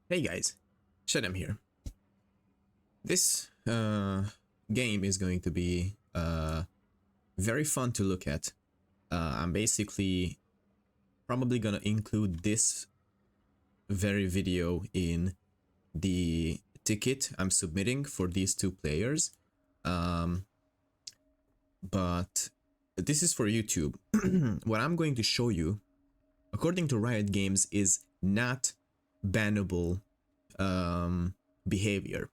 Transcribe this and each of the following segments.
Hey guys, Shadam here. This game is going to be very fun to look at. I'm basically probably gonna include this very video in the ticket I'm submitting for these two players. Um, but this is for YouTube. What I'm going to show you, according to Riot Games, is not bannable behavior.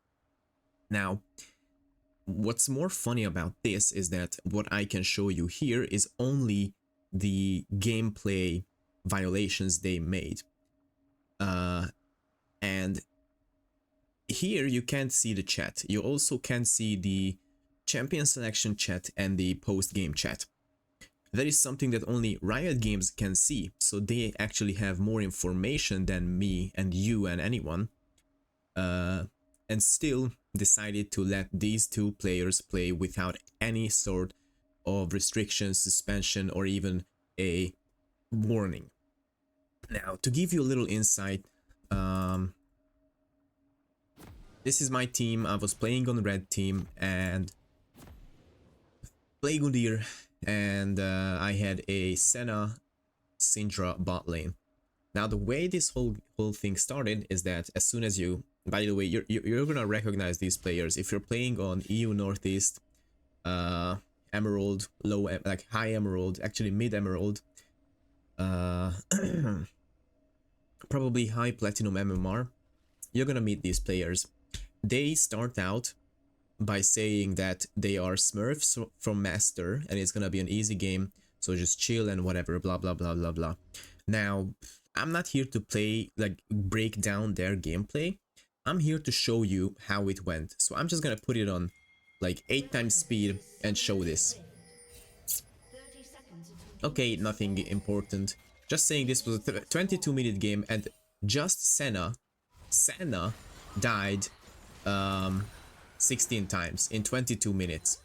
Now, what's more funny about this is that what I can show you here is only the gameplay violations they made. And here you can't see the chat. You also can't see the champion selection chat and the post-game chat. That is something that only Riot Games can see, so they actually have more information than me and you and anyone. And still decided to let these two players play without any sort of restriction, suspension, or even a warning. Now, to give you a little insight, this is my team. I was playing on red team and playing Udyr, and I had a Senna Syndra bot lane. Now, the way this whole thing started is that as soon as you, by the way, you're gonna recognize these players if you're playing on EU Northeast, Emerald, low, like high Emerald, actually mid Emerald, probably high Platinum MMR. You're gonna meet these players. They start out by saying that they are Smurfs from Master and it's gonna be an easy game, so just chill and whatever, blah blah blah blah blah. Now, I'm not here to play, like, break down their gameplay. I'm here to show you how it went. So I'm just gonna put it on like 8 times speed and show this. Okay, nothing important. Just saying this was a 22-minute game and just Senna died 16 times in 22 minutes.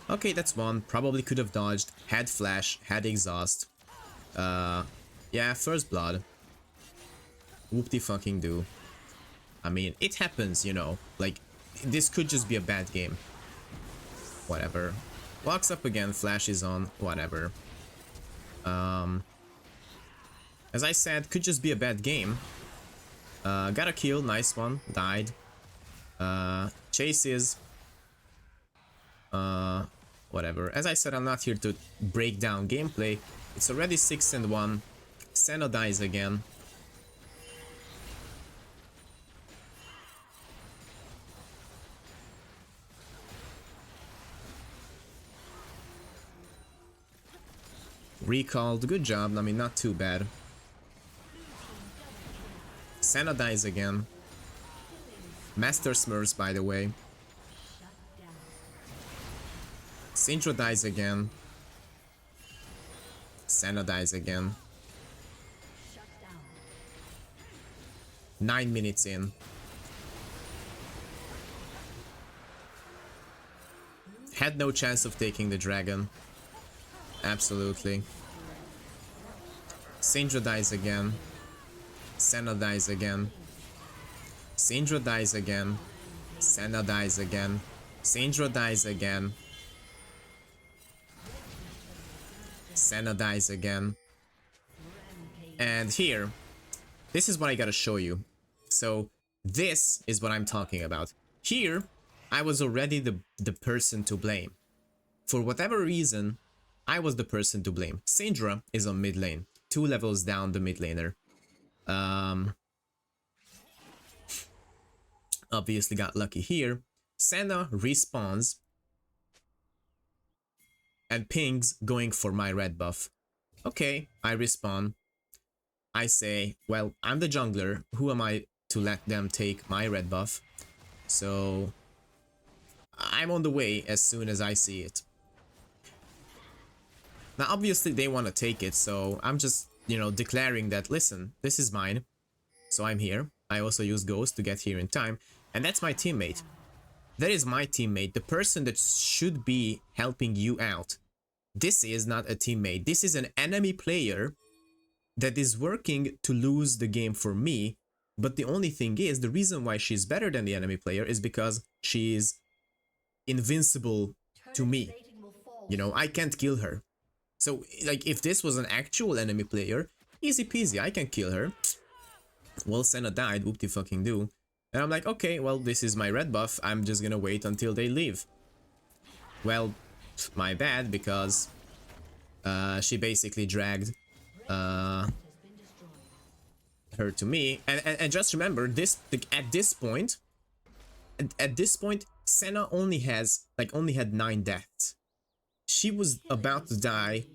Okay, that's one. Probably could have dodged, had flash, had exhaust. Yeah, first blood. Whoop-de-fucking-do. I mean, it happens, you know. Like, this could just be a bad game. Whatever. Walks up again, flash is on, whatever. As I said, could just be a bad game. Got a kill, nice one, died. Chases. Whatever. As I said, I'm not here to break down gameplay. It's already 6-1. Senna dies again. Recalled, good job, I mean, not too bad. Senna dies again. Master Smurfs, by the way. Syndra dies again. Senna dies again. 9 minutes in. Had no chance of taking the dragon. Absolutely. Syndra dies again. Senna dies again. Syndra dies again. Senna dies again. Syndra dies again. Senna dies again. And here, this is what I gotta show you. So, this is what I'm talking about. Here, I was already the person to blame. For whatever reason, I was the person to blame. Syndra is on mid lane, 2 levels down the mid laner. Obviously got lucky here. Senna respawns and pings going for my red buff. Okay, I respawn. I say, well, I'm the jungler. Who am I to let them take my red buff? So I'm on the way as soon as I see it. Now, obviously, they want to take it, so I'm just, you know, declaring that, listen, this is mine. So I'm here. I also use Ghost to get here in time. And that's my teammate. That is my teammate, the person that should be helping you out. This is not a teammate. This is an enemy player that is working to lose the game for me. But the only thing is, the reason why she's better than the enemy player is because she's invincible to me. You know, I can't kill her. So, like, if this was an actual enemy player, easy peasy, I can kill her. Well, Senna died, whoop de fucking do. And I'm like, okay, well, this is my red buff, I'm just gonna wait until they leave. Well, my bad, because she basically dragged her to me. And just remember, this at this point, Senna only had 9 deaths. She was about to die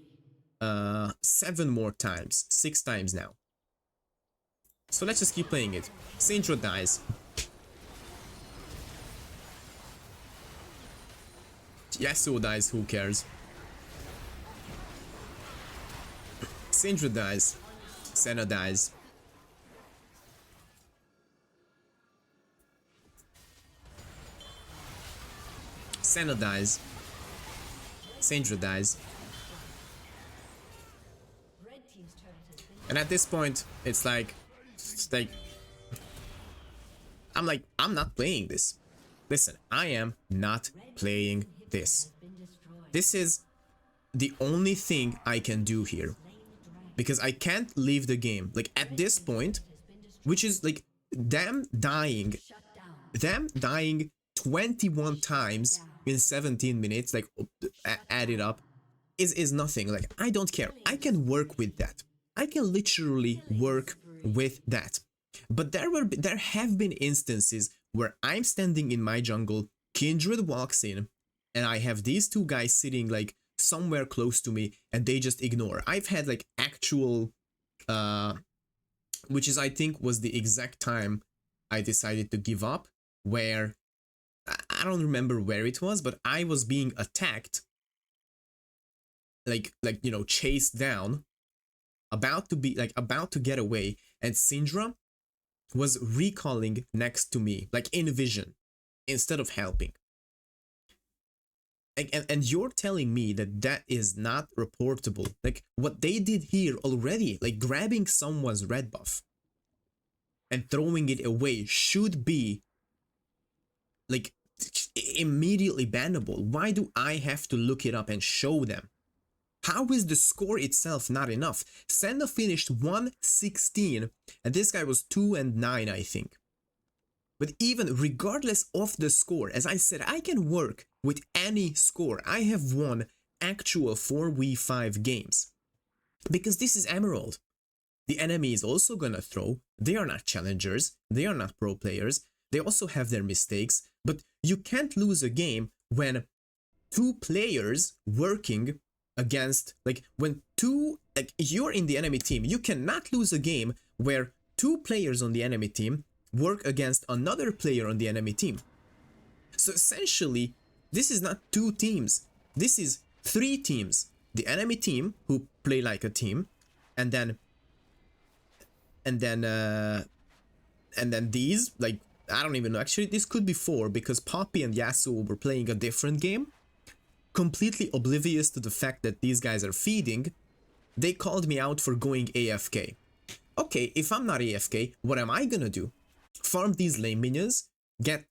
7 more times, 6 times now. So let's just keep playing it. Syndra dies. Yasuo dies, who cares? Syndra dies. Senna dies. Senna dies. Syndra dies. And at this point, it's like, I'm not playing this. Listen, I am not playing this. This is the only thing I can do here. Because I can't leave the game. Like, at this point, which is like, them dying 21 times in 17 minutes, like, added up, is nothing. Like, I don't care. I can work with that. I can literally work with that. But there have been instances where I'm standing in my jungle, Kindred walks in, and I have these 2 guys sitting like somewhere close to me, and they just ignore. I've had like actual, which is, I think, was the exact time I decided to give up, where I don't remember where it was, but I was being attacked, like you know, chased down, about to get away, and Syndra was recalling next to me, like in vision, instead of helping. And you're telling me that that is not reportable? Like, what they did here already, like grabbing someone's red buff and throwing it away, should be like immediately bannable. Why do I have to look it up and show them? How is the score itself not enough? Senna finished 116, and this guy was 2-9, I think. But even regardless of the score, as I said, I can work with any score. I have won actual 4v5 games. Because this is Emerald. The enemy is also gonna throw. They are not challengers. They are not pro players. They also have their mistakes. But you can't lose a game when 2 players working against, like, when 2, like, you're in the enemy team. You cannot lose a game where 2 players on the enemy team work against another player on the enemy team. So essentially, this is not 2 teams. This is 3 teams. The enemy team, who play like a team, and then these, like, I don't even know. Actually, this could be 4, because Poppy and Yasuo were playing a different game, completely oblivious to the fact that these guys are feeding. They called me out for going AFK. Okay, if I'm not AFK, what am I gonna do? Farm these lane minions, get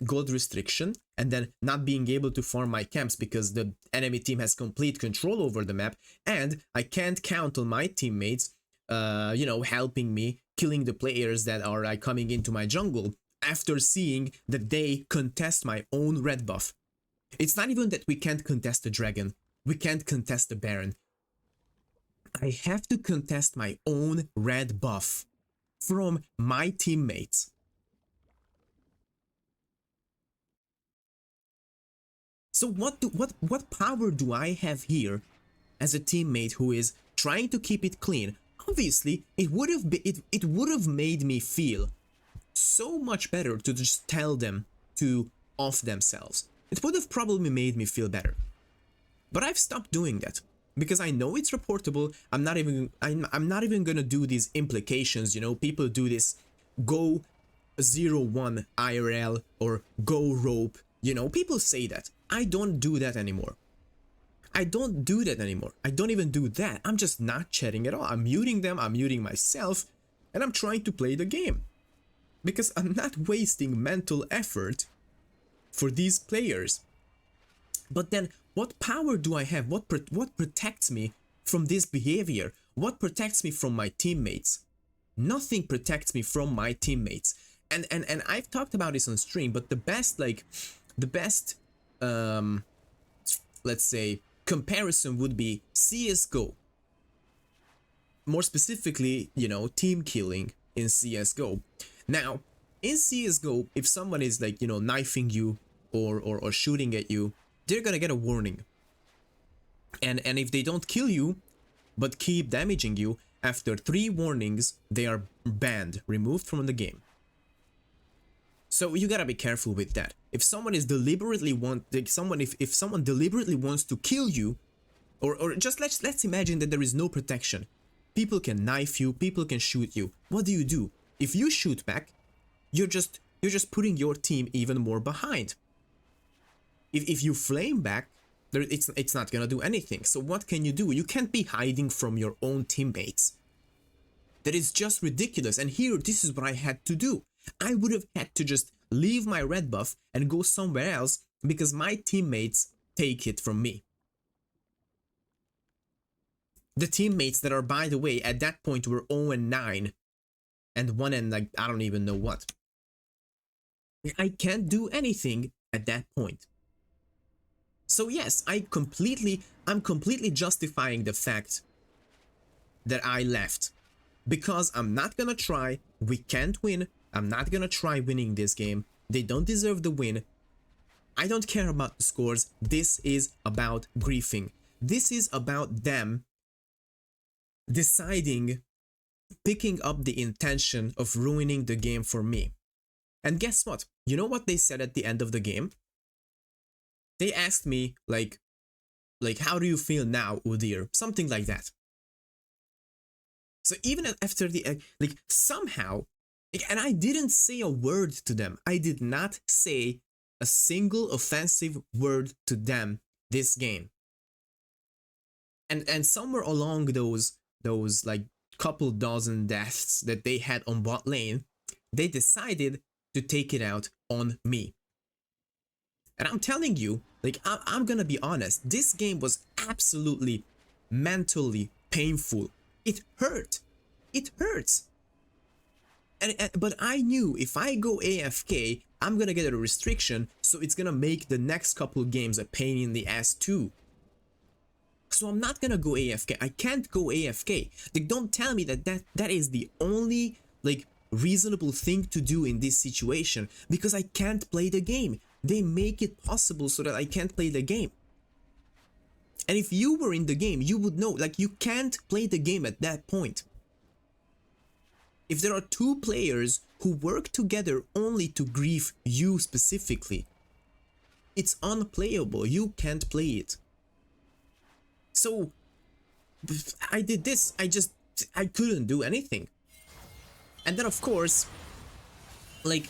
gold restriction, and then not being able to farm my camps because the enemy team has complete control over the map, and I can't count on my teammates, you know, helping me, killing the players that are like coming into my jungle after seeing that they contest my own red buff. It's not even that we can't contest the dragon, we can't contest the baron. I have to contest my own red buff from my teammates. So what power do I have here as a teammate who is trying to keep it clean? Obviously, it would have made me feel so much better to just tell them to off themselves. It would have probably made me feel better. But I've stopped doing that because I know it's reportable. I'm not even gonna do these implications, you know. People do this go 0-1 IRL or go rope, you know. People say that. I don't do that anymore. I don't do that anymore. I don't even do that. I'm just not chatting at all. I'm muting them, I'm muting myself, and I'm trying to play the game. Because I'm not wasting mental effort for these players. But then, what power do I have? What protects me from this behavior? What protects me from my teammates? Nothing protects me from my teammates. And I've talked about this on stream, but the best let's say comparison would be CS:GO. More specifically, you know, team killing in CS:GO. Now, in CS:GO, if someone is like, you know, knifing you or shooting at you, they're gonna get a warning. And if they don't kill you, but keep damaging you, after 3 warnings, they are banned, removed from the game. So you gotta be careful with that. If someone is deliberately if someone deliberately wants to kill you, or just let's imagine that there is no protection. People can knife you, people can shoot you. What do? If you shoot back, you're just putting your team even more behind. If you flame back, it's not gonna do anything. So what can you do? You can't be hiding from your own teammates. That is just ridiculous. And here, this is what I had to do. I would have had to just leave my red buff and go somewhere else because my teammates take it from me. The teammates that are, by the way, at that point were 0-9 and 1 and like I don't even know what. I can't do anything at that point. So yes, I'm completely justifying the fact that I left. Because I'm not gonna try, we can't win, I'm not gonna try winning this game, they don't deserve the win, I don't care about the scores, this is about griefing. This is about them deciding, picking up the intention of ruining the game for me. And guess what? You know what they said at the end of the game? They asked me, like how do you feel now, Udir? Something like that. So even after the, like, somehow, and I didn't say a word to them. I did not say a single offensive word to them this game. And somewhere along those like couple dozen deaths that they had on bot lane, they decided to take it out on me. And I'm telling you, like, I'm gonna be honest, this game was absolutely mentally painful. It hurt. It hurts. But I knew if I go AFK, I'm gonna get a restriction, so it's gonna make the next couple games a pain in the ass too. So I'm not gonna go AFK. I can't go AFK. Like, don't tell me that is the only, like, reasonable thing to do in this situation, because I can't play the game. They make it possible so that I can't play the game. And if you were in the game, you would know, like, you can't play the game at that point. If there are 2 players who work together only to grief you specifically, it's unplayable. You can't play it. So I did this. I couldn't do anything. And then, of course, like,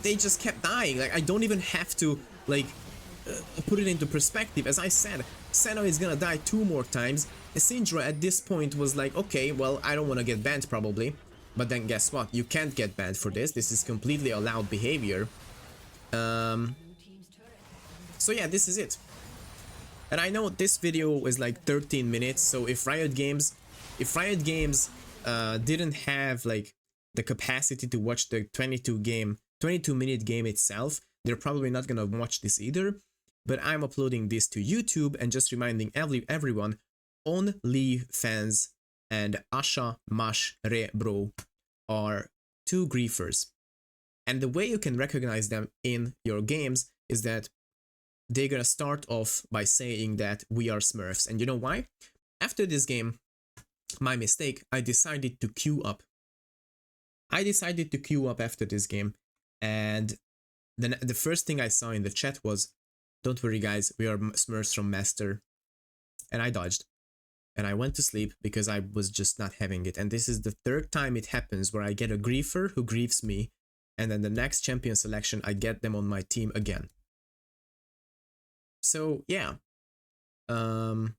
they just kept dying. Like, I don't even have to, like, put it into perspective. As I said, Senna is gonna die 2 more times. Syndra at this point was like, okay, well, I don't want to get banned probably. But then guess what? You can't get banned for this. This is completely allowed behavior. So yeah, this is it. And I know this video is like 13 minutes, so if Riot Games didn't have like the capacity to watch the 22-minute game itself, they're probably not gonna watch this either. But I'm uploading this to YouTube and just reminding everyone, OnlyFans and Asha Mash Re Bro are 2 griefers. And the way you can recognize them in your games is that they're gonna start off by saying that we are Smurfs. And you know why? After this game, my mistake, I decided to queue up. After this game, and then the first thing I saw in the chat was, don't worry guys, we are Smurfs from Master. And I dodged. And I went to sleep because I was just not having it. And this is the 3rd time it happens where I get a griefer who griefs me, and then the next champion selection I get them on my team again. So yeah, um,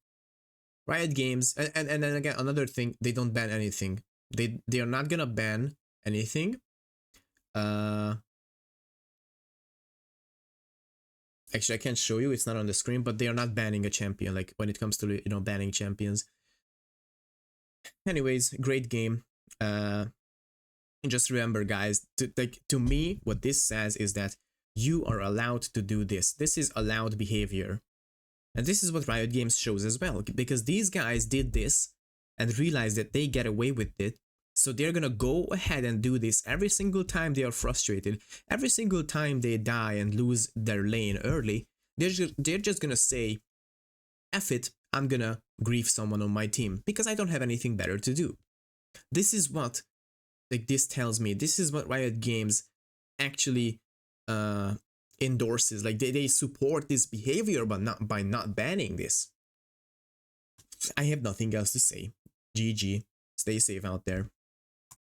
Riot Games, and then again another thing, they don't ban anything. They are not gonna ban anything. Uh, Actually, I can't show you. It's not on the screen, but they are not banning a champion. Like when it comes to banning champions. Anyways, great game. And just remember, guys, to me, what this says is that you are allowed to do this. This is allowed behavior. And this is what Riot Games shows as well, because these guys did this and realized that they get away with it. So they're gonna go ahead and do this every single time they are frustrated, every single time they die and lose their lane early. They're just gonna say, F it, I'm gonna grief someone on my team because I don't have anything better to do. This is what this tells me. This is what Riot Games actually endorses. Like they support this behavior, but not by not banning this. I have nothing else to say. GG. Stay safe out there.